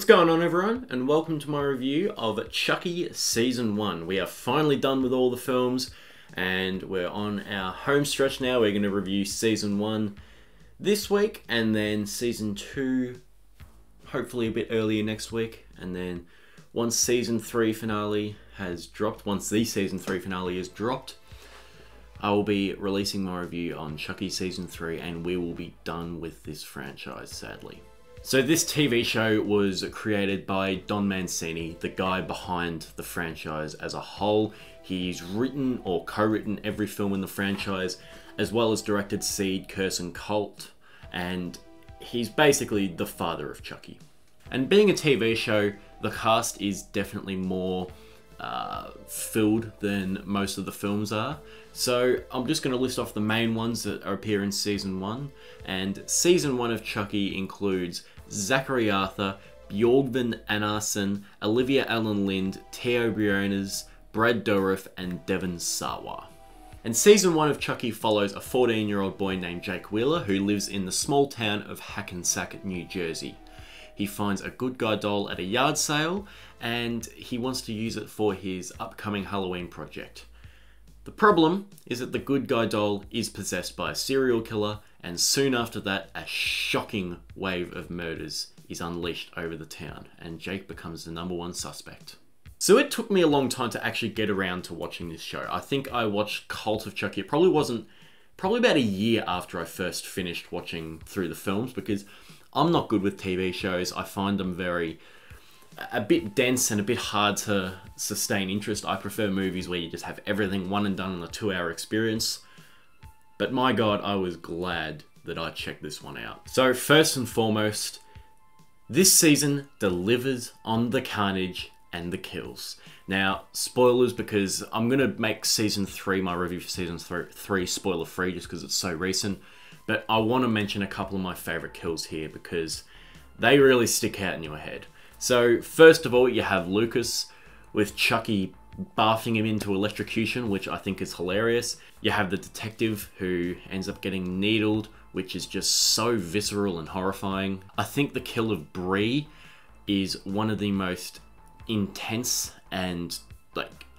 What's going on, everyone, and welcome to my review of Chucky Season 1. We are finally done with all the films and we're on our home stretch now. We're going to review Season 1 this week and then Season 2 hopefully a bit earlier next week. And then once the Season 3 finale is dropped, I will be releasing my review on Chucky Season 3 and we will be done with this franchise, sadly. So this TV show was created by Don Mancini, the guy behind the franchise as a whole. He's written or co-written every film in the franchise, as well as directed Seed, Curse and Cult, and he's basically the father of Chucky. And being a TV show, the cast is definitely more filled than most of the films are. So I'm just going to list off the main ones that appear in Season 1. And Season 1 of Chucky includes Zachary Arthur, Björgvin Anarsson, Olivia Allen Lind, Theo Briones, Brad Dourif, and Devon Sawa. And Season 1 of Chucky follows a 14-year-old boy named Jake Wheeler who lives in the small town of Hackensack, New Jersey. He finds a good guy doll at a yard sale and he wants to use it for his upcoming Halloween project. The problem is that the good guy doll is possessed by a serial killer, and soon after that, a shocking wave of murders is unleashed over the town, and Jake becomes the #1 suspect. So it took me a long time to actually get around to watching this show. I think I watched Cult of Chucky. It probably about a year after I first finished watching through the films, because I'm not good with TV shows. I find them a bit dense and a bit hard to sustain interest. I prefer movies where you just have everything one and done in a 2-hour experience. But my God, I was glad that I checked this one out. So first and foremost, this season delivers on the carnage and the kills. Now, spoilers, because I'm going to make Season 3, my review for Season 3 spoiler free just because it's so recent. But I want to mention a couple of my favourite kills here because they really stick out in your head. So first of all, you have Lucas with Chucky bathing him into electrocution, which I think is hilarious. You have the detective who ends up getting needled, which is just so visceral and horrifying. I think the kill of Bree is one of the most intense and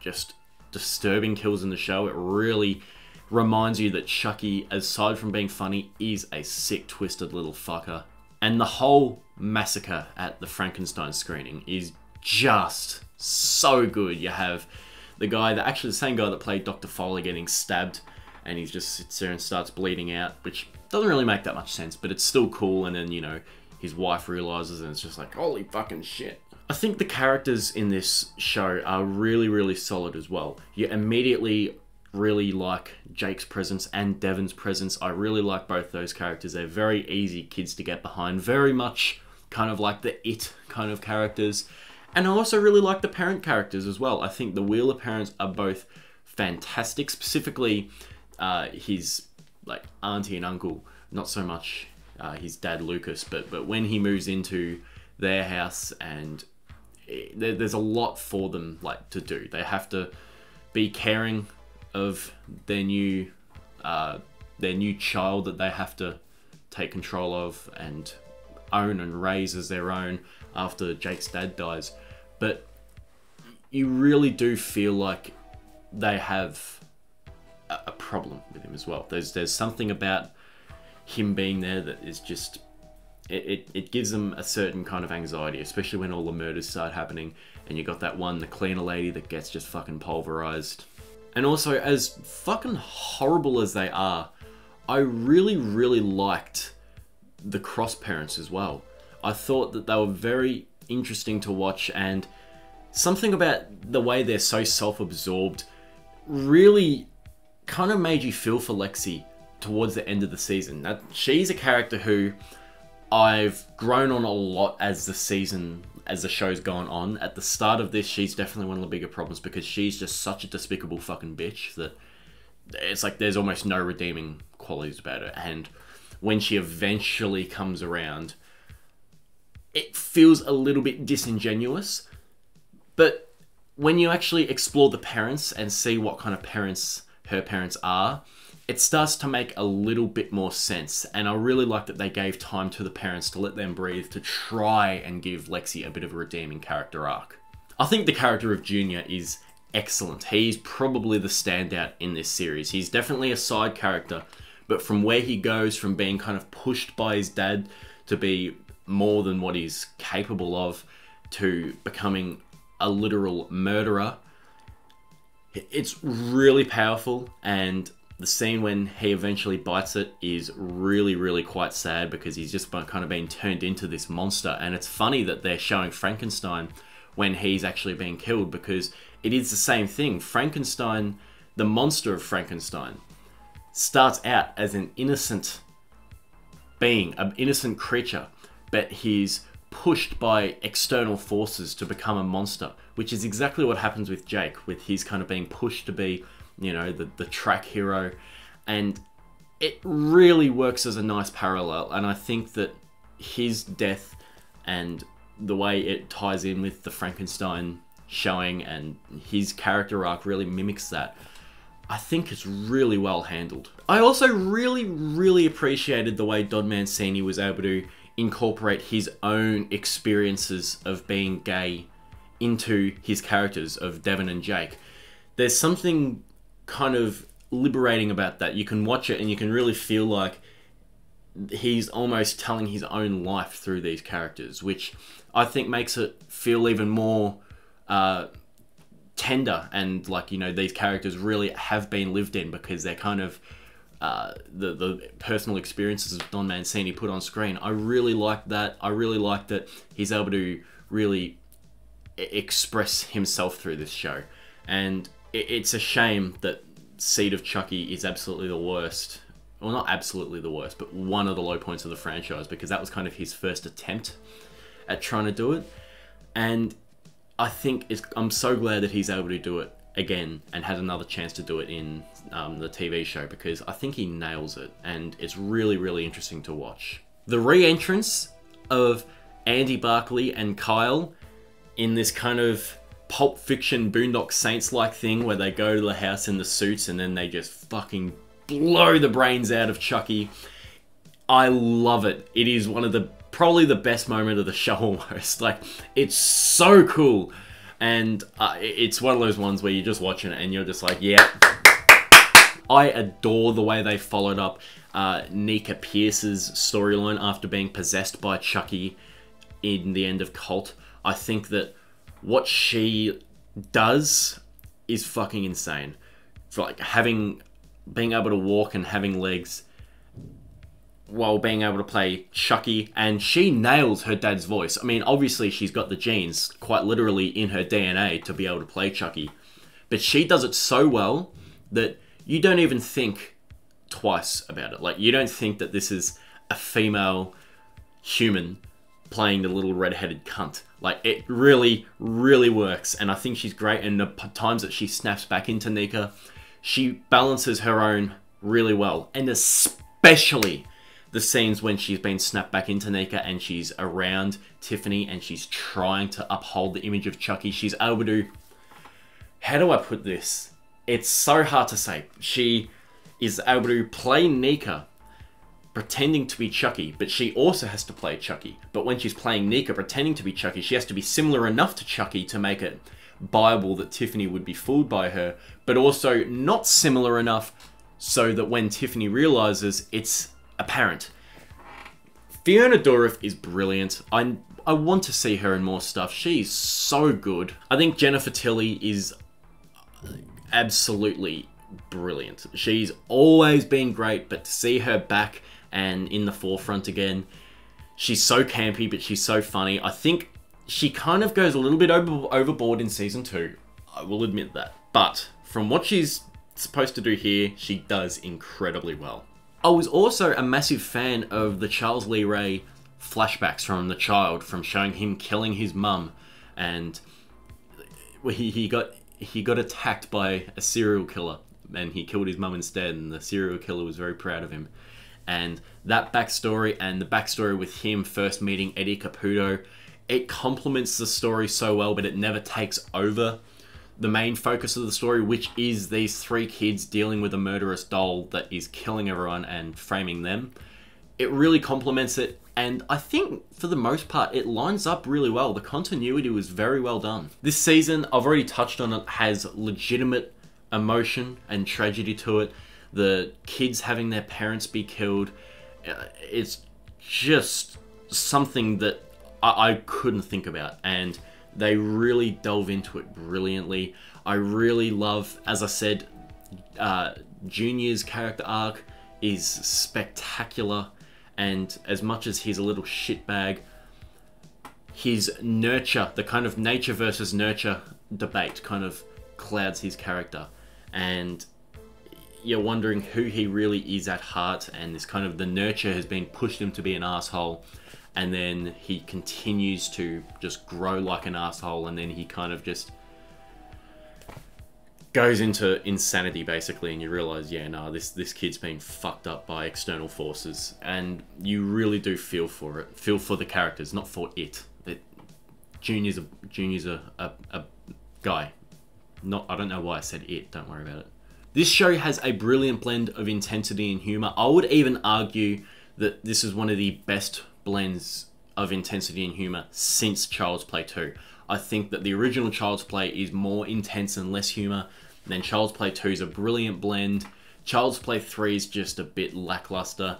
just disturbing kills in the show. It really reminds you that Chucky, aside from being funny, is a sick, twisted little fucker. And the whole massacre at the Frankenstein screening is just so good. You have the guy, the same guy that played Dr. Foley, getting stabbed, and he just sits there and starts bleeding out, which doesn't really make that much sense, but it's still cool. And then, you know, his wife realizes and it's just like, holy fucking shit. I think the characters in this show are really, really solid as well. You immediately really like Jake's presence and Devon's presence. I really like both those characters. They're very easy kids to get behind. Very much kind of like the It kind of characters. And I also really like the parent characters as well. I think the Wheeler parents are both fantastic. Specifically, his auntie and uncle. Not so much his dad Lucas, but when he moves into their house, and there's a lot for them to do. They have to be caring of their new child that they have to take control of and own and raise as their own after Jake's dad dies. But you really do feel like they have a problem with him as well. There's something about him being there that is just, it gives them a certain kind of anxiety, especially when all the murders start happening and you got the cleaner lady that gets just fucking pulverized. And also, as fucking horrible as they are, I really, really liked the cross parents as well. I thought that they were very interesting to watch, and something about the way they're so self-absorbed really kind of made you feel for Lexi towards the end of the season. Now, she's a character who I've grown on a lot as the show's gone on. At the start of this, she's definitely one of the bigger problems because she's just such a despicable fucking bitch that it's like there's almost no redeeming qualities about her. And when she eventually comes around, it feels a little bit disingenuous. But when you actually explore the parents and see what kind of parents her parents are, it starts to make a little bit more sense. And I really like that they gave time to the parents to let them breathe, to try and give Lexi a bit of a redeeming character arc. I think the character of Junior is excellent. He's probably the standout in this series. He's definitely a side character, but from where he goes from being kind of pushed by his dad to be more than what he's capable of, to becoming a literal murderer, it's really powerful. And the scene when he eventually bites it is really, really quite sad, because he's just kind of been turned into this monster. And it's funny that they're showing Frankenstein when he's actually being killed, because it is the same thing. Frankenstein, the monster of Frankenstein, starts out as an innocent being, an innocent creature, but he's pushed by external forces to become a monster, which is exactly what happens with Jake, with his kind of being pushed to be, you know, the track hero. And it really works as a nice parallel, and I think that his death and the way it ties in with the Frankenstein showing and his character arc really mimics that. I think it's really well handled. I also really appreciated the way Don Mancini was able to incorporate his own experiences of being gay into his characters of Devon and Jake. There's something kind of liberating about that. You can watch it and you can really feel like he's almost telling his own life through these characters, which I think makes it feel even more tender, and like, you know, these characters really have been lived in, because they're kind of the personal experiences of Don Mancini put on screen. I really like that. I really like that he's able to really express himself through this show. And it's a shame that Seed of Chucky is absolutely the worst. Well, not absolutely the worst, but one of the low points of the franchise, because that was kind of his first attempt at trying to do it. And I think I'm so glad that he's able to do it again and had another chance to do it in the TV show, because I think he nails it, and it's really interesting to watch. The re-entrance of Andy Barclay and Kyle in this kind of Pulp Fiction Boondock Saints-like thing where they go to the house in the suits and then they just fucking blow the brains out of Chucky. I love it. It is one of the probably the best moment of the show almost. Like, it's so cool. And it's one of those ones where you're just watching it and you're just like, yeah. I adore the way they followed up Nika Pierce's storyline after being possessed by Chucky in the end of Cult. I think that what she does is fucking insane. For like being able to walk and having legs while being able to play Chucky, and she nails her dad's voice. I mean, obviously she's got the genes, quite literally in her DNA, to be able to play Chucky, but she does it so well that you don't even think twice about it. Like, you don't think that this is a female human playing the little red-headed cunt. Like, it really works, and I think she's great. And the times that she snaps back into Nika, she balances her own really well, and especially the scenes when she's been snapped back into Nika and she's around Tiffany and she's trying to uphold the image of Chucky. She's able to... How do I put this? It's so hard to say. She is able to play Nika pretending to be Chucky, but she also has to play Chucky. But when she's playing Nika pretending to be Chucky, she has to be similar enough to Chucky to make it viable that Tiffany would be fooled by her, but also not similar enough so that when Tiffany realizes, it's apparent. Fiona Dourif is brilliant. I want to see her in more stuff. She's so good. I think Jennifer Tilly is absolutely brilliant. She's always been great, but to see her back and in the forefront again, she's so campy, but she's so funny. I think she kind of goes a little bit overboard in season 2. I will admit that. But from what she's supposed to do here, she does incredibly well. I was also a massive fan of the Charles Lee Ray flashbacks from The Child, from showing him killing his mum, and he got attacked by a serial killer and he killed his mum instead, and the serial killer was very proud of him. And that backstory and the backstory with him first meeting Eddie Caputo, it complements the story so well, but it never takes over the main focus of the story, which is these 3 kids dealing with a murderous doll that is killing everyone and framing them. It really complements it, and I think for the most part it lines up really well. The continuity was very well done. This season, I've already touched on it, has legitimate emotion and tragedy to it. The kids having their parents be killed, it's just something that I couldn't think about, and they really delve into it brilliantly. I really love, as I said, Junior's character arc is spectacular, and as much as he's a little shitbag, his nurture, the kind of nature versus nurture debate kind of clouds his character, and you're wondering who he really is at heart, and this kind of the nurture has been pushed him to be an asshole, and then he continues to just grow like an asshole, and then he kind of just goes into insanity basically, and you realize, yeah, no, this kid's been fucked up by external forces, and you really do feel for it, feel for the characters, not for it. Junior's a guy. I don't know why I said it. Don't worry about it. This show has a brilliant blend of intensity and humor. I would even argue that this is one of the best blends of intensity and humor since Child's Play 2. I think that the original Child's Play is more intense and less humor. Then Child's Play 2 is a brilliant blend. Child's Play 3 is just a bit lackluster.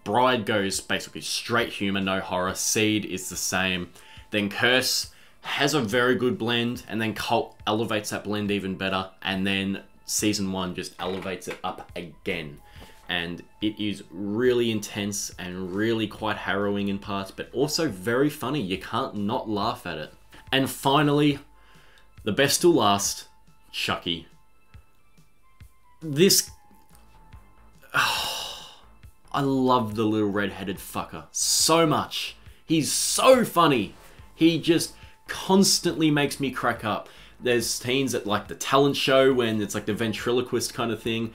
Bride goes basically straight humor, no horror. Seed is the same. Then Curse has a very good blend, and then Cult elevates that blend even better, and then Season 1 just elevates it up again. And it is really intense and really quite harrowing in parts, but also very funny. You can't not laugh at it. And finally, the best till last, Chucky. This... I love the little red-headed fucker so much. He's so funny. He just constantly makes me crack up. There's scenes at like the talent show when it's like the ventriloquist kind of thing.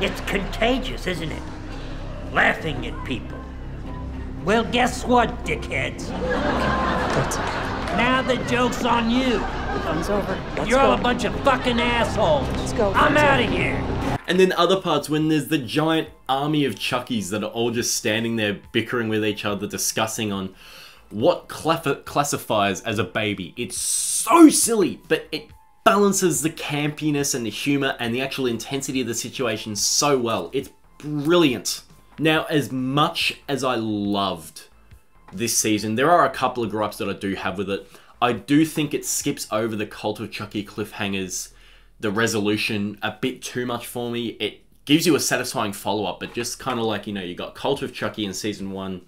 It's contagious, isn't it? Laughing at people. Well, guess what, dickheads? Now the joke's on you. The fun's over. You're all a bunch of fucking assholes. Let's go. I'm out of here. And then other parts when there's the giant army of Chuckies that are all just standing there bickering with each other, discussing on what classifies as a baby. It's so silly, but it balances the campiness and the humor and the actual intensity of the situation so well. It's brilliant. Now, as much as I loved this season, there are a couple of gripes that I do have with it. I do think it skips over the Cult of Chucky cliffhangers, the resolution, a bit too much for me. It gives you a satisfying follow-up, but just kind of like, you know, you got Cult of Chucky in Season 1.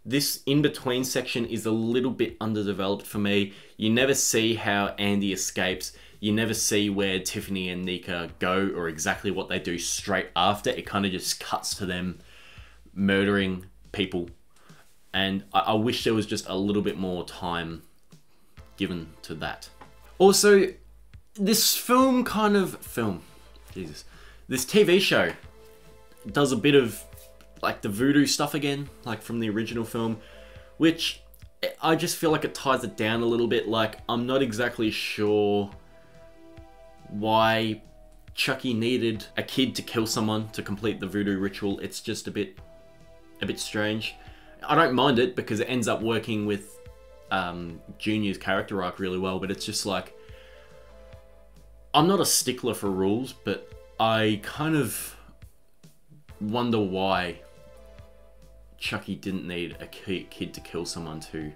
This in-between section is a little bit underdeveloped for me. You never see how Andy escapes. You never see where Tiffany and Nika go or exactly what they do straight after. It kind of just cuts to them murdering people. And I wish there was just a little bit more time given to that. Also, this this TV show does a bit of like the voodoo stuff again, like from the original film, which I just feel like it ties it down a little bit. Like, I'm not exactly sure why Chucky needed a kid to kill someone to complete the voodoo ritual. It's just a bit strange. I don't mind it because it ends up working with Junior's character arc really well, but it's just like, I'm not a stickler for rules, but I kind of wonder why Chucky didn't need a kid to kill someone to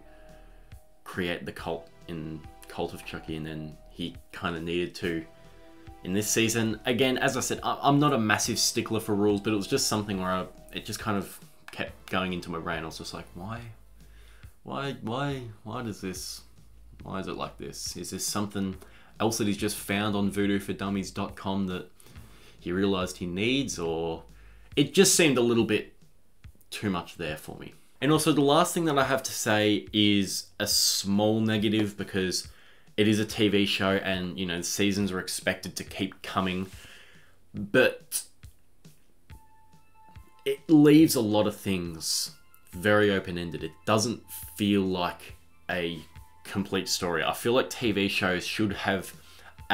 create the cult in Cult of Chucky, and then he kind of needed to in this season. Again, as I said, I'm not a massive stickler for rules, but it was just something where it just kind of kept going into my brain. I was just like, why is it like this? Is this something else that he's just found on voodooForDummies.com that he realized he needs, or it just seemed a little bit too much there for me. And also, the last thing that I have to say is a small negative, because it is a TV show and, you know, the seasons are expected to keep coming, but it leaves a lot of things very open-ended. It doesn't feel like a complete story. I feel like TV shows should have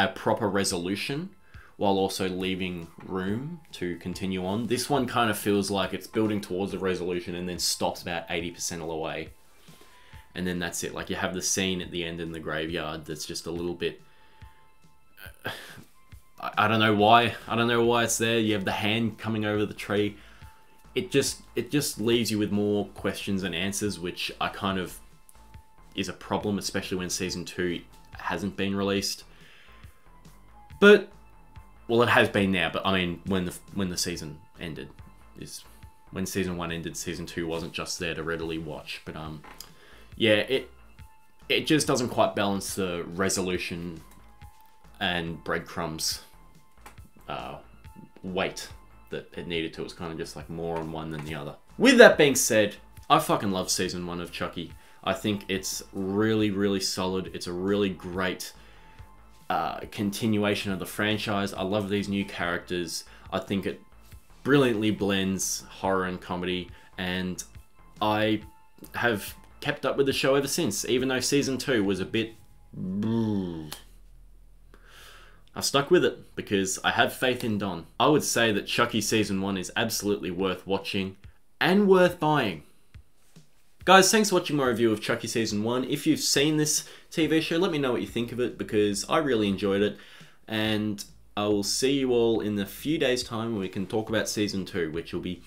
a proper resolution while also leaving room to continue on. This one kind of feels like it's building towards a resolution and then stops about 80% of the way. And then that's it. Like, you have the scene at the end in the graveyard that's just a little bit... I don't know why. I don't know why it's there. You have the hand coming over the tree. It just leaves you with more questions than answers, which I kind of is a problem, especially when season 2 hasn't been released. But, well, it has been now. But I mean, when the season ended, is when season 1 ended. Season 2 wasn't just there to readily watch. But yeah, it just doesn't quite balance the resolution and breadcrumbs weight that it needed to. It was kind of just like more on one than the other. With that being said, I fucking love season 1 of Chucky. I think it's really, really solid. It's a really great continuation of the franchise. I love these new characters. I think it brilliantly blends horror and comedy, and I have kept up with the show ever since, even though season 2 was a bit... I stuck with it because I have faith in Don. I would say that Chucky season 1 is absolutely worth watching and worth buying. Guys, thanks for watching my review of Chucky season 1. If you've seen this TV show, let me know what you think of it, because I really enjoyed it. And I will see you all in a few days' time when we can talk about season 2, which will be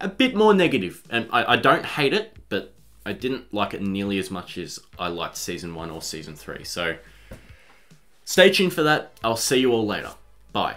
a bit more negative. And I don't hate it, but I didn't like it nearly as much as I liked season 1 or season 3. So stay tuned for that. I'll see you all later. Bye.